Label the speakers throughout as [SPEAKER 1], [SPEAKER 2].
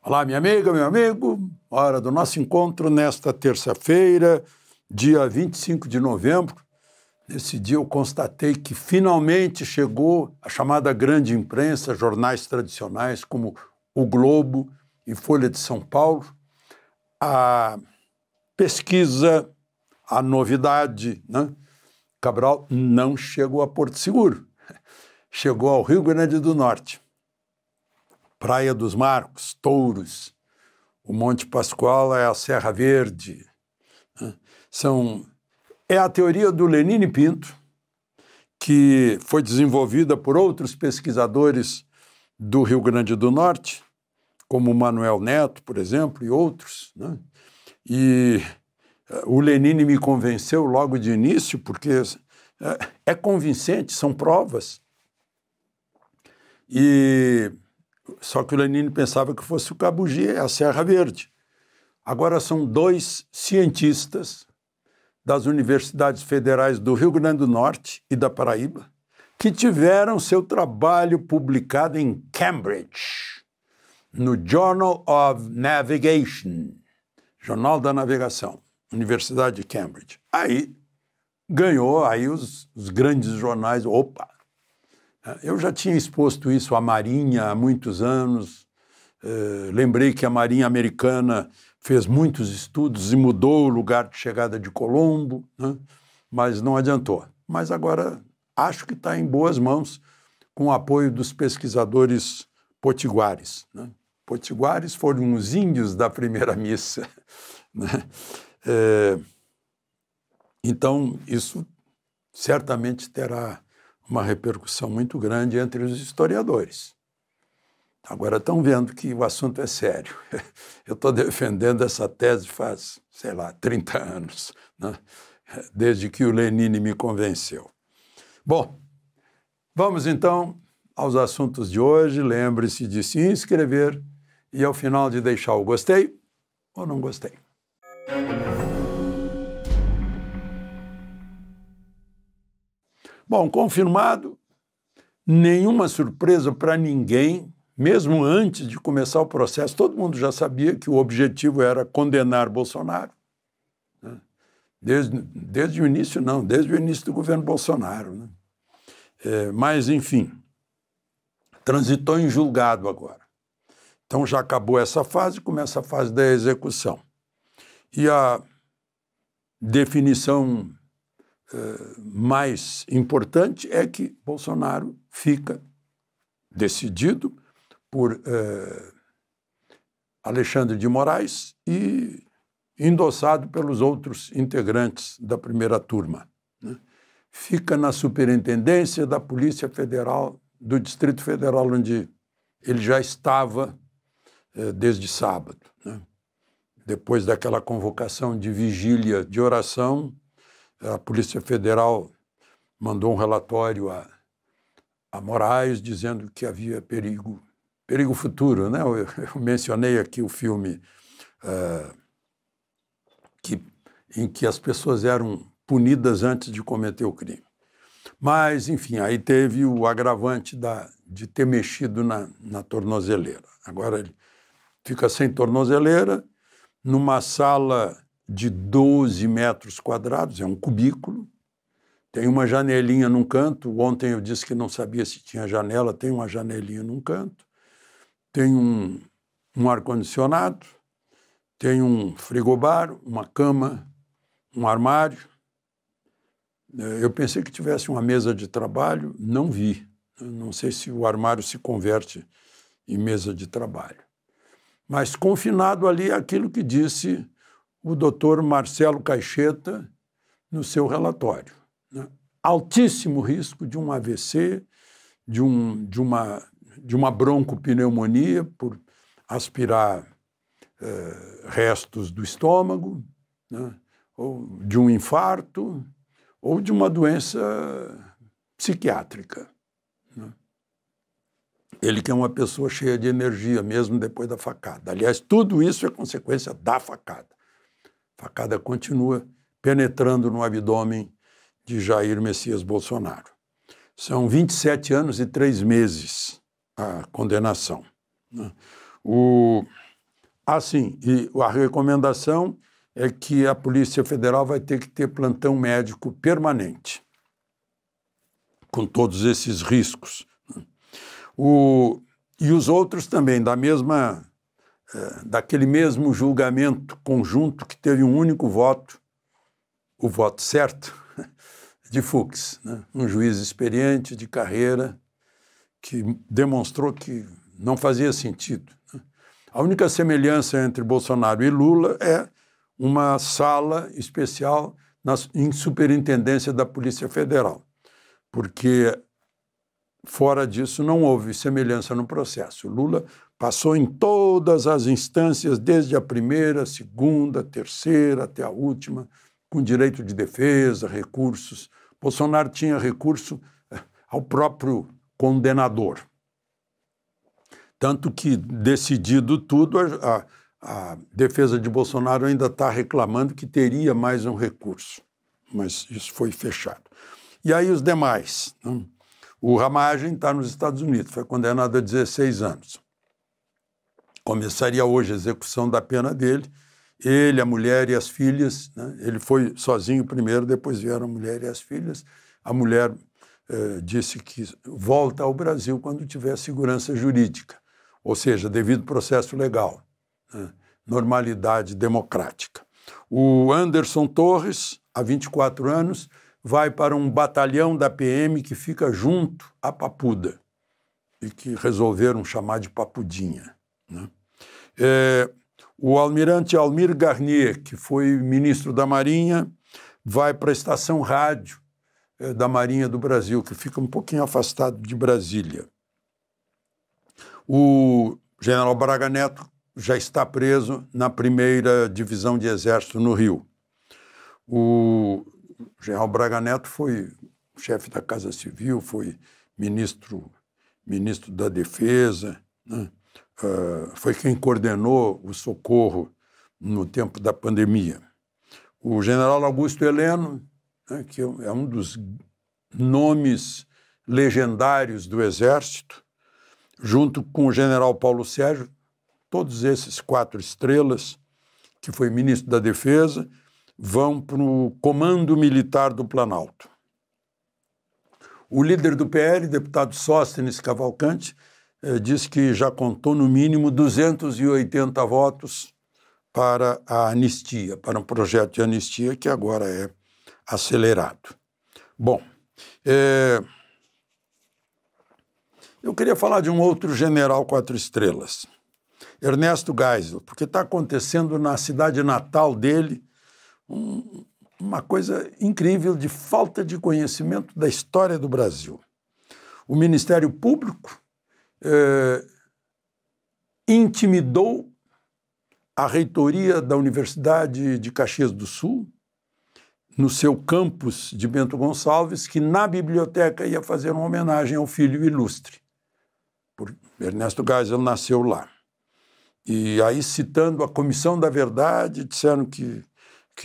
[SPEAKER 1] Olá, minha amiga, meu amigo, hora do nosso encontro nesta terça-feira, dia 25 de novembro. Nesse dia eu constatei que finalmente chegou a chamada grande imprensa, jornais tradicionais como O Globo e Folha de São Paulo, a pesquisa, a novidade, né? Cabral não chegou a Porto Seguro, chegou ao Rio Grande do Norte. Praia dos Marcos, Touros, o Monte Pascoal é a Serra Verde. É a teoria do Lenine Pinto, que foi desenvolvida por outros pesquisadores do Rio Grande do Norte, como o Manuel Neto, por exemplo, e outros, né? E o Lenine me convenceu logo de início, porque é convincente, são provas. Só que o Lenine pensava que fosse o Cabugi, a Serra Verde. Agora são dois cientistas das universidades federais do Rio Grande do Norte e da Paraíba que tiveram seu trabalho publicado em Cambridge, no Journal of Navigation, Jornal da Navegação, Universidade de Cambridge. Aí ganhou aí os grandes jornais. Opa! Eu já tinha exposto isso à Marinha há muitos anos. Lembrei que a Marinha Americana fez muitos estudos e mudou o lugar de chegada de Colombo, né? Mas não adiantou. Mas agora acho que está em boas mãos com o apoio dos pesquisadores potiguares, né? Potiguares foram os índios da primeira missa, né? Então, isso certamente terá uma repercussão muito grande entre os historiadores. Agora estão vendo que o assunto é sério. Eu estou defendendo essa tese faz, 30 anos, né? Desde que o Lenine me convenceu. Bom, vamos então aos assuntos de hoje. Lembre-se de se inscrever e ao final de deixar o gostei ou não gostei. Bom, confirmado, nenhuma surpresa para ninguém, mesmo antes de começar o processo, todo mundo já sabia que o objetivo era condenar Bolsonaro, né? Desde o início, não, desde o início do governo Bolsonaro, né? Mas, enfim, transitou em julgado agora. Então já acabou essa fase, começa a fase da execução. E a definição mais importante é que Bolsonaro fica decidido por Alexandre de Moraes e endossado pelos outros integrantes da primeira turma, né? Fica na superintendência da Polícia Federal do Distrito Federal, onde ele já estava desde sábado, né? Depois daquela convocação de vigília de oração, a Polícia Federal mandou um relatório a Moraes dizendo que havia perigo futuro, né? Eu mencionei aqui o filme em que as pessoas eram punidas antes de cometer o crime. Mas, enfim, aí teve o agravante de ter mexido na tornozeleira. Agora ele fica sem tornozeleira, numa sala de 12 metros quadrados, é um cubículo, tem uma janelinha num canto. Ontem eu disse que não sabia se tinha janela, tem uma janelinha num canto, tem um ar-condicionado, tem um frigobar, uma cama, um armário. Eu pensei que tivesse uma mesa de trabalho, não vi. Eu não sei se o armário se converte em mesa de trabalho. Mas confinado ali aquilo que disse o doutor Marcelo Caixeta no seu relatório, né? Altíssimo risco de um AVC, de uma broncopneumonia por aspirar restos do estômago, né? Ou de um infarto, ou de uma doença psiquiátrica, né? Ele que é uma pessoa cheia de energia, mesmo depois da facada. Aliás, tudo isso é consequência da facada. A facada continua penetrando no abdômen de Jair Messias Bolsonaro. São 27 anos e 3 meses a condenação, né? Sim, e a recomendação é que a Polícia Federal vai ter que ter plantão médico permanente, com todos esses riscos. E os outros também, daquele mesmo julgamento conjunto que teve um único voto, o voto certo, de Fux, né? Um juiz experiente, de carreira, que demonstrou que não fazia sentido. A única semelhança entre Bolsonaro e Lula é uma sala especial em superintendência da Polícia Federal, porque fora disso não houve semelhança no processo. Lula passou em todas as instâncias, desde a primeira, segunda, terceira até a última, com direito de defesa, recursos. Bolsonaro tinha recurso ao próprio condenador. Tanto que, decidido tudo, a defesa de Bolsonaro ainda está reclamando que teria mais um recurso, mas isso foi fechado. E aí os demais, né? O Ramagem está nos Estados Unidos, foi condenado a 16 anos. Começaria hoje a execução da pena dele, ele, a mulher e as filhas, né? Ele foi sozinho primeiro, depois vieram a mulher e as filhas. A mulher disse que volta ao Brasil quando tiver segurança jurídica, ou seja, devido processo legal, né? Normalidade democrática. O Anderson Torres, há 24 anos, vai para um batalhão da PM que fica junto à Papuda e que resolveram chamar de Papudinha, né? O almirante Almir Garnier, que foi ministro da Marinha, vai para a estação rádio da Marinha do Brasil, que fica um pouquinho afastado de Brasília. O general Braga Neto já está preso na 1ª Divisão de Exército no Rio. O general Braga Neto foi chefe da Casa Civil, foi ministro da Defesa, né? Foi quem coordenou o socorro no tempo da pandemia. O general Augusto Heleno, né, que é um dos nomes legendários do Exército, junto com o general Paulo Sérgio, todos esses 4 estrelas, que foi ministro da Defesa, vão para o Comando Militar do Planalto. O líder do PL, deputado Sóstenes Cavalcante, disse que já contou no mínimo 280 votos para a anistia, para um projeto de anistia que agora é acelerado. Bom, eu queria falar de um outro general 4 estrelas, Ernesto Geisel, porque está acontecendo na cidade natal dele uma coisa incrível de falta de conhecimento da história do Brasil. O Ministério Público intimidou a reitoria da Universidade de Caxias do Sul, no seu campus de Bento Gonçalves, que na biblioteca ia fazer uma homenagem ao filho ilustre. Ernesto Geisel nasceu lá. E aí, citando a Comissão da Verdade, disseram que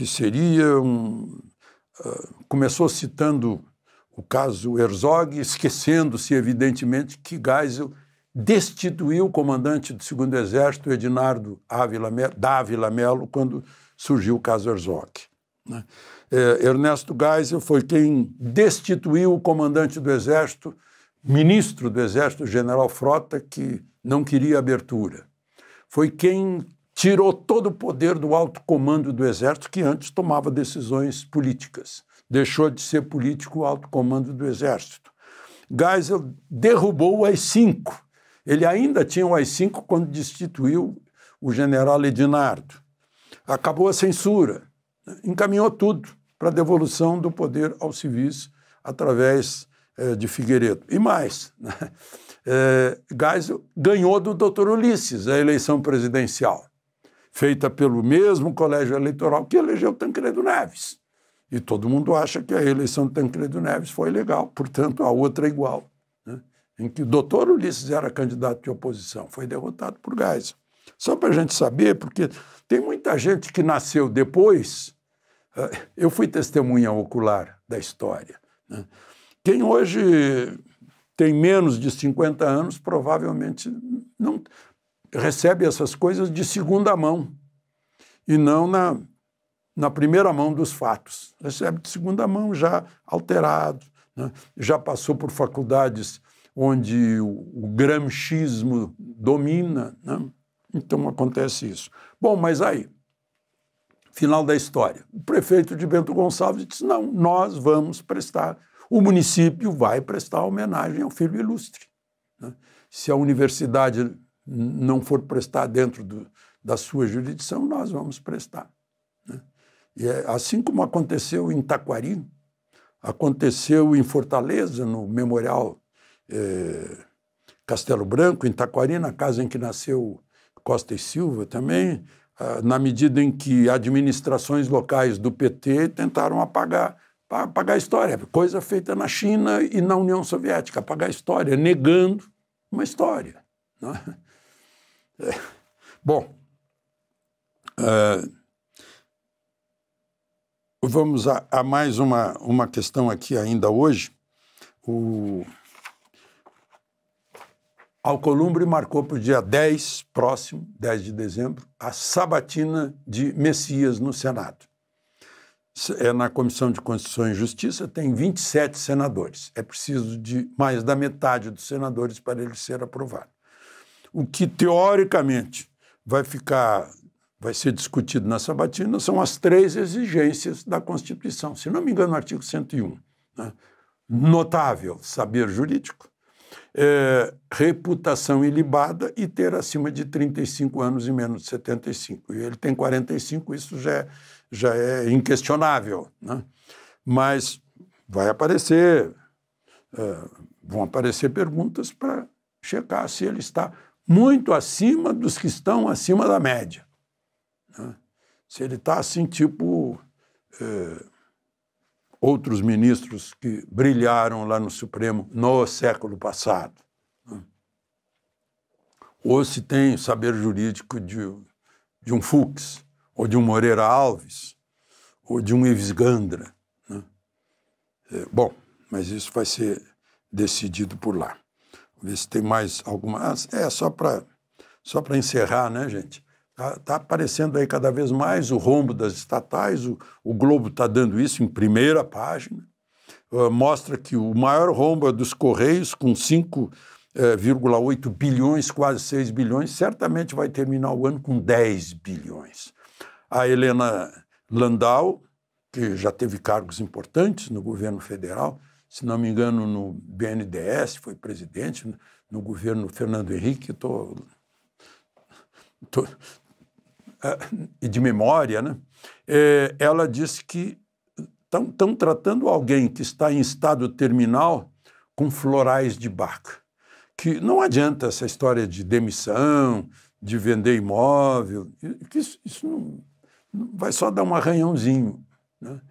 [SPEAKER 1] seria começou citando o caso Herzog, esquecendo-se, evidentemente, que Geisel destituiu o comandante do 2º Exército, Edinardo Dávila Melo, quando surgiu o caso Herzog, né? Ernesto Geisel foi quem destituiu o comandante do Exército, ministro do Exército, general Frota, que não queria abertura. Foi quem tirou todo o poder do alto comando do Exército, que antes tomava decisões políticas. Deixou de ser político o alto comando do Exército. Geisel derrubou o AI-5. Ele ainda tinha o AI-5 quando destituiu o general Edinardo. Acabou a censura, encaminhou tudo para a devolução do poder aos civis através de Figueiredo. E mais, né? Geisel ganhou do Dr. Ulisses a eleição presidencial, feita pelo mesmo colégio eleitoral que elegeu Tancredo Neves. E todo mundo acha que a eleição de Tancredo Neves foi legal, portanto, a outra é igual, né? Em que o Dr. Ulisses era candidato de oposição, foi derrotado por Geisel. Só para a gente saber, porque tem muita gente que nasceu depois. Eu fui testemunha ocular da história, né? Quem hoje tem menos de 50 anos provavelmente não... recebe essas coisas de segunda mão e não na primeira mão dos fatos. Recebe de segunda mão já alterado, né? Já passou por faculdades onde o gramscismo domina, né? Então acontece isso. Bom, mas aí, final da história, o prefeito de Bento Gonçalves disse, não, nós vamos prestar, o município vai prestar homenagem ao filho ilustre, né? Se a universidade não for prestar dentro da sua jurisdição, nós vamos prestar, né? E assim como aconteceu em Taquari, aconteceu em Fortaleza, no Memorial Castelo Branco, em Taquari, na casa em que nasceu Costa e Silva também, na medida em que administrações locais do PT tentaram apagar a história, coisa feita na China e na União Soviética, apagar a história, negando uma história, né? Bom, vamos a mais uma questão aqui ainda hoje. O Alcolumbre marcou para o dia 10, próximo, 10 de dezembro, a sabatina de Messias no Senado. É na Comissão de Constituição e Justiça, tem 27 senadores. É preciso de mais da metade dos senadores para ele ser aprovado. O que, teoricamente, vai ser discutido na sabatina são as 3 exigências da Constituição. Se não me engano, o artigo 101, né? Notável saber jurídico, reputação ilibada e ter acima de 35 anos e menos de 75. E ele tem 45, isso já é inquestionável, né? Mas vai aparecer, vão aparecer perguntas para checar se ele está muito acima dos que estão acima da média, né? Se ele está assim, tipo outros ministros que brilharam lá no Supremo no século passado, né? Ou se tem saber jurídico de um Fux, ou de um Moreira Alves, ou de um Ives Gandra, né? Bom, mas isso vai ser decidido por lá. Vamos ver se tem mais alguma... só para encerrar, né, gente? Tá aparecendo aí cada vez mais o rombo das estatais, o Globo está dando isso em primeira página, mostra que o maior rombo é dos Correios, com 5,8 bilhões, quase 6 bilhões, certamente vai terminar o ano com 10 bilhões. A Helena Landau, que já teve cargos importantes no governo federal, se não me engano, no BNDES, foi presidente, no governo Fernando Henrique, e de memória, né? Ela disse que estão tratando alguém que está em estado terminal com florais de Bach, que não adianta essa história de demissão, de vender imóvel, que isso não vai só dar um arranhãozinho, né?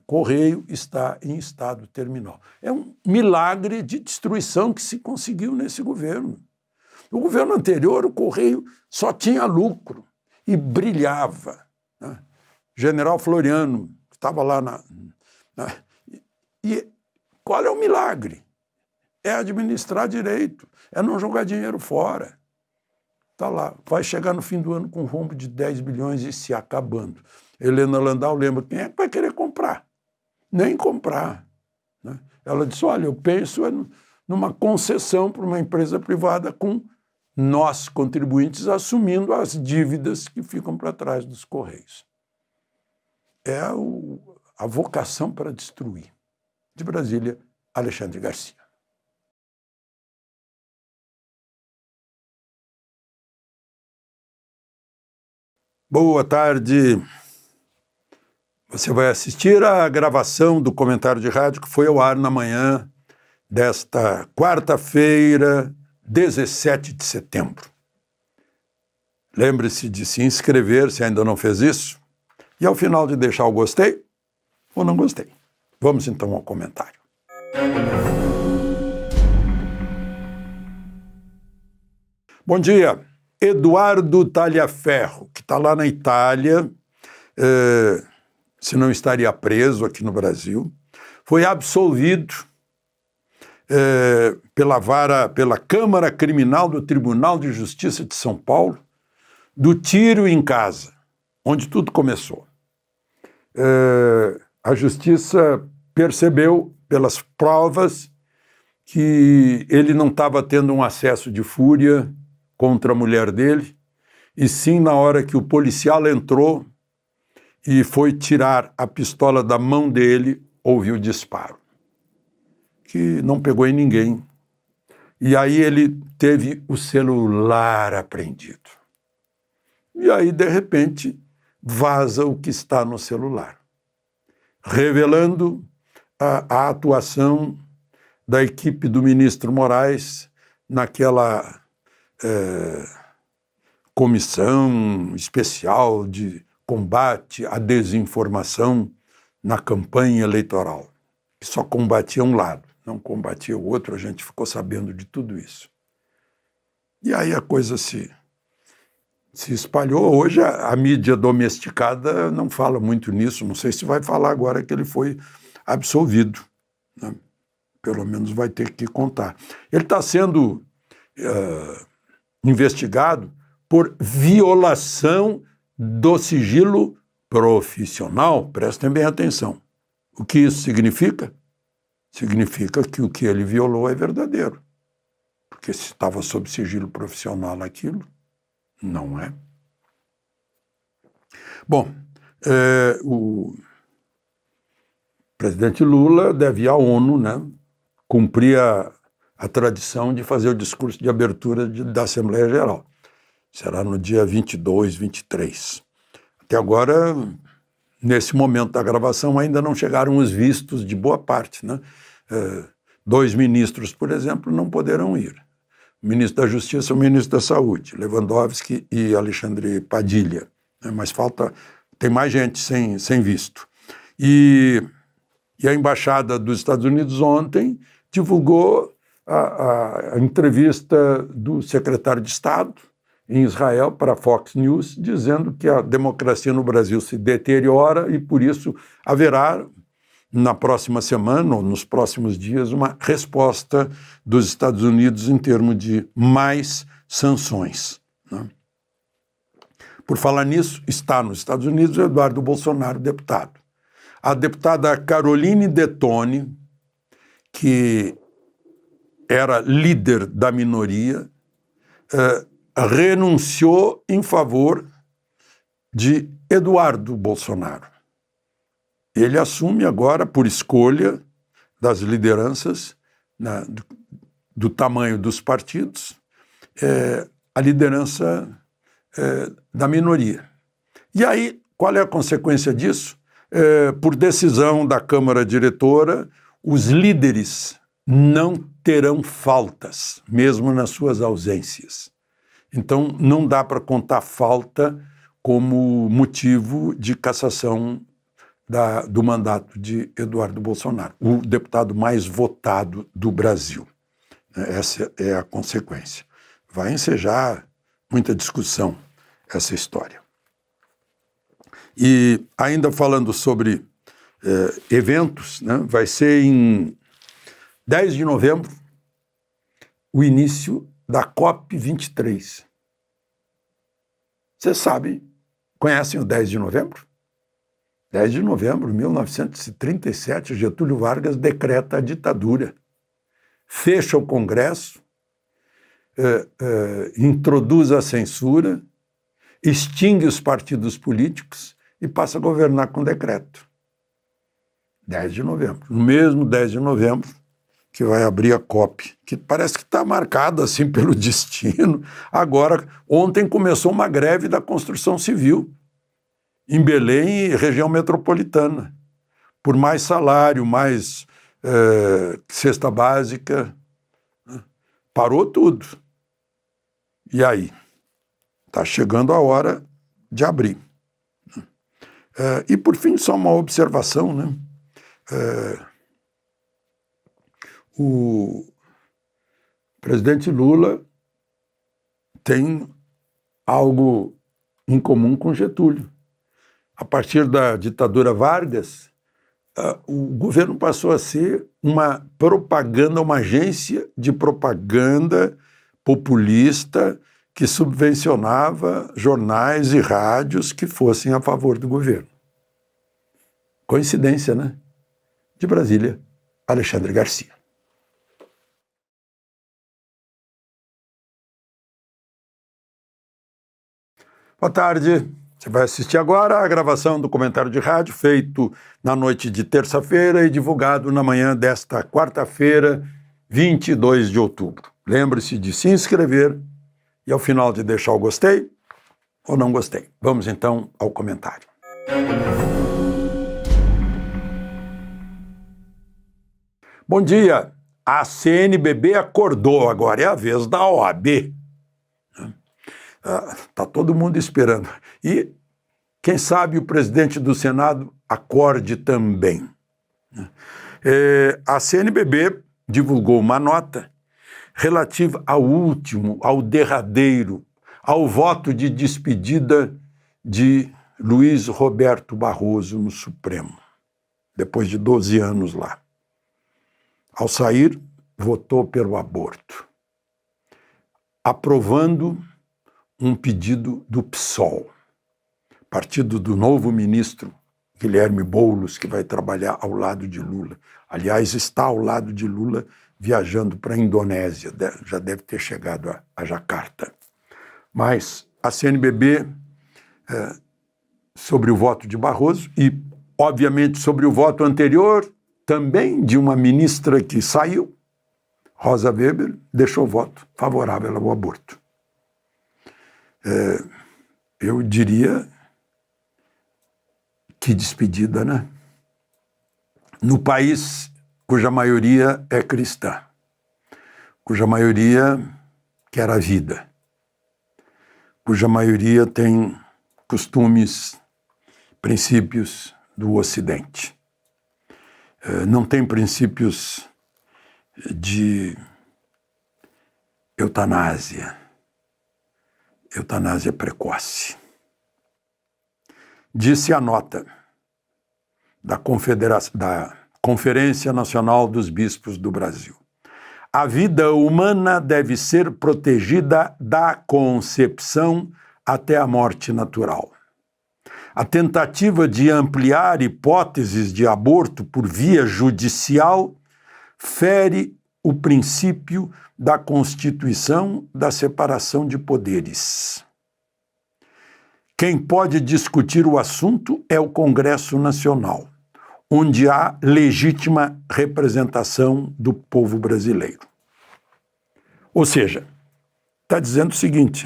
[SPEAKER 1] Correio está em estado terminal. É um milagre de destruição que se conseguiu nesse governo. No governo anterior, o Correio só tinha lucro e brilhava, né? General Floriano, que estava lá E qual é o milagre? É administrar direito, é não jogar dinheiro fora. Está lá, vai chegar no fim do ano com um rombo de 10 bilhões e se acabando. Helena Landau lembra, quem é que vai querer comprar? Nem comprar, né? Ela disse, olha, eu penso numa concessão para uma empresa privada com nós, contribuintes, assumindo as dívidas que ficam para trás dos Correios. É a vocação para destruir. De Brasília, Alexandre Garcia. Boa tarde. Você vai assistir à gravação do comentário de rádio que foi ao ar na manhã desta quarta-feira, 17 de setembro. Lembre-se de se inscrever se ainda não fez isso e ao final de deixar o gostei ou não gostei. Vamos então ao comentário. Bom dia. Eduardo Talhaferro, que está lá na Itália, se não estaria preso aqui no Brasil, foi absolvido pela Câmara Criminal do Tribunal de Justiça de São Paulo, do tiro em casa, onde tudo começou. A Justiça percebeu, pelas provas, que ele não estava tendo um acesso de fúria contra a mulher dele, e sim na hora que o policial entrou e foi tirar a pistola da mão dele, ouviu o disparo, que não pegou em ninguém. E aí ele teve o celular apreendido. E aí, de repente, vaza o que está no celular, revelando a atuação da equipe do ministro Moraes naquela comissão especial de combate à desinformação na campanha eleitoral, que só combatia um lado, não combatia o outro. A gente ficou sabendo de tudo isso. E aí a coisa se espalhou. Hoje a mídia domesticada não fala muito nisso, não sei se vai falar agora que ele foi absolvido, né? Pelo menos vai ter que contar. Ele está sendo investigado por violação do sigilo profissional. Prestem bem atenção. O que isso significa? Significa que o que ele violou é verdadeiro. Porque se estava sob sigilo profissional aquilo, não é. Bom, o presidente Lula deve ir à ONU, né, cumprir a tradição de fazer o discurso de abertura da Assembleia Geral. Será no dia 22, 23. Até agora, nesse momento da gravação, ainda não chegaram os vistos de boa parte, né? 2 ministros, por exemplo, não poderão ir. O ministro da Justiça e o ministro da Saúde, Lewandowski e Alexandre Padilha. Mas tem mais gente sem visto. E a Embaixada dos Estados Unidos ontem divulgou a entrevista do secretário de Estado em Israel para a Fox News, dizendo que a democracia no Brasil se deteriora e, por isso, haverá, na próxima semana ou nos próximos dias, uma resposta dos Estados Unidos em termos de mais sanções, né? Por falar nisso, está nos Estados Unidos o Eduardo Bolsonaro, deputado. A deputada Caroline Detone, que era líder da minoria, renunciou em favor de Eduardo Bolsonaro. Ele assume agora, por escolha das lideranças, do tamanho dos partidos, a liderança da minoria. E aí, qual é a consequência disso? Por decisão da Câmara Diretora, os líderes não terão faltas, mesmo nas suas ausências. Então, não dá para contar falta como motivo de cassação do mandato de Eduardo Bolsonaro, o deputado mais votado do Brasil. Essa é a consequência. Vai ensejar muita discussão essa história. E ainda falando sobre eventos, né, vai ser em 10 de novembro o início da COP23. Vocês sabem, conhecem o 10 de novembro? 10 de novembro de 1937, Getúlio Vargas decreta a ditadura, fecha o Congresso, introduz a censura, extingue os partidos políticos e passa a governar com decreto. 10 de novembro. No mesmo 10 de novembro que vai abrir a COP, que parece que está marcada assim pelo destino. Agora, ontem começou uma greve da construção civil em Belém e região metropolitana, por mais salário, mais cesta básica. Parou tudo. E aí? Está chegando a hora de abrir. E, por fim, só uma observação, né? O presidente Lula tem algo em comum com Getúlio. A partir da ditadura Vargas, o governo passou a ser uma propaganda, uma agência de propaganda populista que subvencionava jornais e rádios que fossem a favor do governo. Coincidência, né? De Brasília, Alexandre Garcia. Boa tarde. Você vai assistir agora a gravação do comentário de rádio feito na noite de terça-feira e divulgado na manhã desta quarta-feira, 22 de outubro. Lembre-se de se inscrever e ao final de deixar o gostei ou não gostei. Vamos então ao comentário. Bom dia. A CNBB acordou, agora é a vez da OAB. Está todo mundo esperando. E, quem sabe, o presidente do Senado acorde também. A CNBB divulgou uma nota relativa ao último, ao derradeiro, ao voto de despedida de Luiz Roberto Barroso no Supremo, depois de 12 anos lá. Ao sair, votou pelo aborto, aprovando um pedido do PSOL, partido do novo ministro Guilherme Boulos, que vai trabalhar ao lado de Lula. Aliás, está ao lado de Lula viajando para a Indonésia, já deve ter chegado a Jacarta. Mas a CNBB, sobre o voto de Barroso e, obviamente, sobre o voto anterior, também de uma ministra que saiu, Rosa Weber, deixou voto favorável ao aborto. Eu diria que despedida, né? No país cuja maioria é cristã, cuja maioria quer a vida, cuja maioria tem costumes, princípios do Ocidente. Não tem princípios de eutanásia precoce. Disse a nota da Conferência Nacional dos Bispos do Brasil: a vida humana deve ser protegida da concepção até a morte natural. A tentativa de ampliar hipóteses de aborto por via judicial fere o princípio da Constituição da separação de poderes. Quem pode discutir o assunto é o Congresso Nacional, onde há legítima representação do povo brasileiro. Ou seja, está dizendo o seguinte: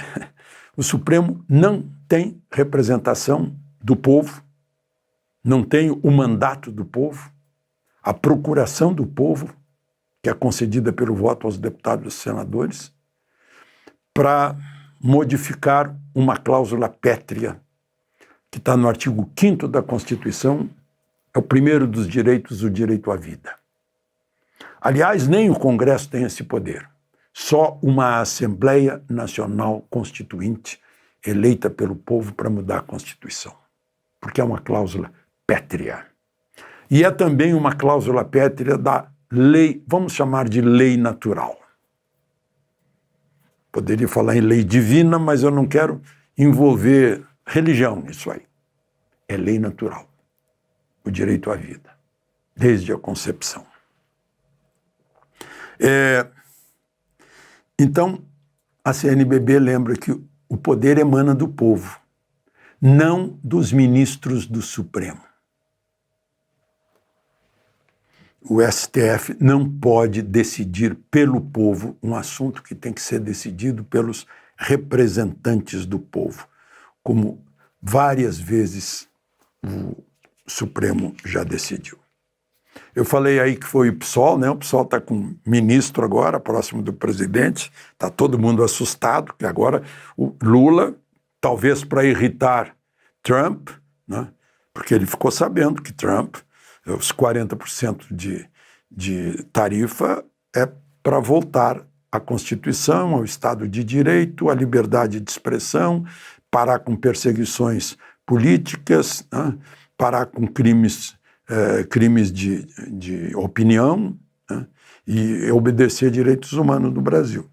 [SPEAKER 1] o Supremo não tem representação do povo, não tem o mandato do povo, a procuração do povo, que é concedida pelo voto aos deputados e senadores, para modificar uma cláusula pétrea que está no artigo 5º da Constituição, é o primeiro dos direitos, o direito à vida. Aliás, nem o Congresso tem esse poder, só uma Assembleia Nacional Constituinte eleita pelo povo para mudar a Constituição, porque é uma cláusula pétrea. E é também uma cláusula pétrea da lei, vamos chamar de lei natural. Poderia falar em lei divina, mas eu não quero envolver religião nisso aí. É lei natural, o direito à vida, desde a concepção. Então, a CNBB lembra que o poder emana do povo, não dos ministros do Supremo. O STF não pode decidir pelo povo um assunto que tem que ser decidido pelos representantes do povo, como várias vezes o Supremo já decidiu. Eu falei aí que foi o PSOL, né? O PSOL está com um ministro agora, próximo do presidente, está todo mundo assustado, que agora o Lula, talvez para irritar Trump, né? Porque ele ficou sabendo que Trump, os 40% de tarifa é para voltar à Constituição, ao Estado de Direito, à liberdade de expressão, parar com perseguições políticas, né? Parar com crimes crimes de opinião, né, e obedecer a direitos humanos do Brasil.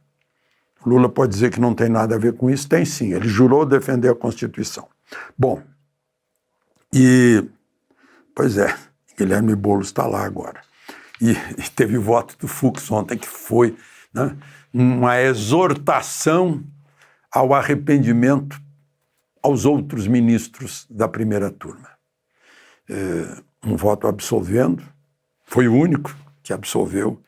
[SPEAKER 1] Lula pode dizer que não tem nada a ver com isso, tem sim, ele jurou defender a Constituição. Bom, pois é, Guilherme Boulos está lá agora. E teve voto do Fux ontem, que foi, né, uma exortação ao arrependimento aos outros ministros da primeira turma. Um voto absolvendo, foi o único que absolveu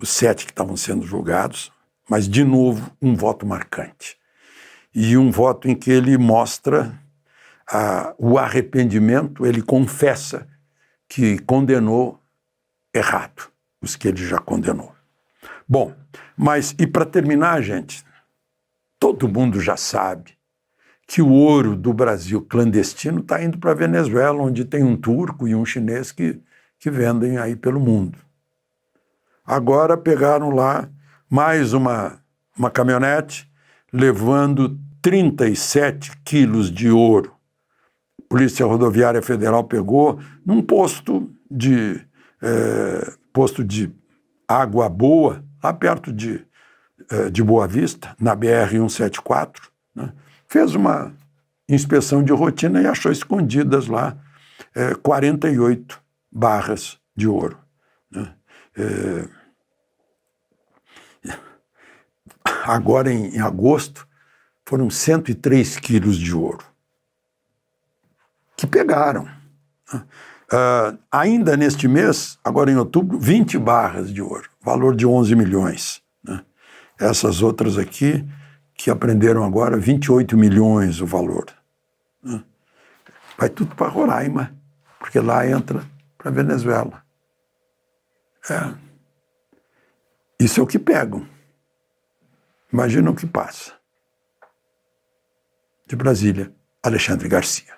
[SPEAKER 1] os 7 que estavam sendo julgados, mas, de novo, um voto marcante. E um voto em que ele mostra o arrependimento, ele confessa que condenou errado os que ele já condenou. Bom, mas, e para terminar, gente, todo mundo já sabe que o ouro do Brasil clandestino está indo para a Venezuela, onde tem um turco e um chinês que vendem aí pelo mundo. Agora pegaram lá mais uma caminhonete levando 37 quilos de ouro. A Polícia Rodoviária Federal pegou num posto de água boa, lá perto de Boa Vista, na BR-174, né? Fez uma inspeção de rotina e achou escondidas lá 48 barras de ouro, né? Agora, em agosto, foram 103 quilos de ouro que pegaram. Ainda neste mês, agora em outubro, 20 barras de ouro, valor de 11 milhões. Né? Essas outras aqui, que aprenderam agora, 28 milhões o valor. Né? Vai tudo para Roraima, porque lá entra para a Venezuela. Isso é o que pegam. Imagina o que passa. De Brasília, Alexandre Garcia.